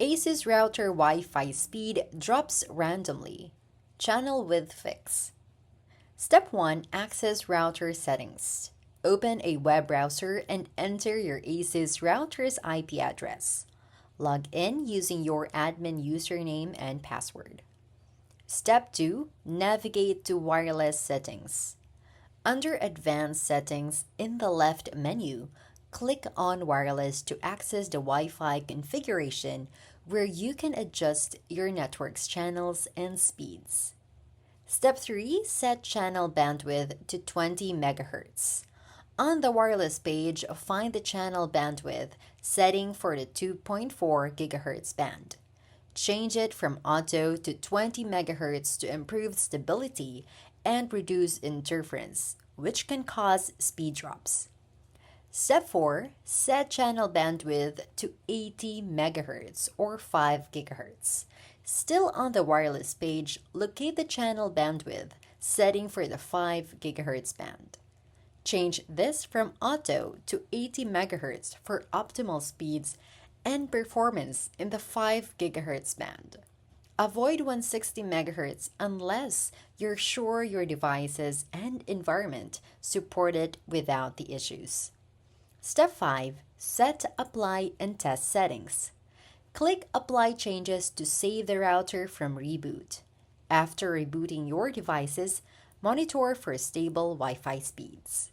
ASUS router Wi Fi speed drops randomly. Channel width fix. Step 1. Access router settings. Open a web browser and enter your ASUS router's IP address. Log in using your admin username and password. Step 2. Navigate to wireless settings. Under Advanced Settings in the left menu, click on Wireless to access the Wi-Fi configuration where you can adjust your network's channels and speeds. Step 3. Set channel bandwidth to 20 MHz. On the wireless page, find the channel bandwidth setting for the 2.4 GHz band. Change it from auto to 20 MHz to improve stability and reduce interference, which can cause speed drops. Step 4. Set channel bandwidth to 80 MHz or 5 GHz. Still on the wireless page, locate the channel bandwidth setting for the 5 GHz band. Change this from auto to 80 MHz for optimal speeds and performance in the 5 GHz band. Avoid 160 MHz unless you're sure your devices and environment support it without the issues. Step 5. Set Apply and Test Settings. Click Apply Changes to save the router from reboot. After rebooting your devices, monitor for stable Wi-Fi speeds.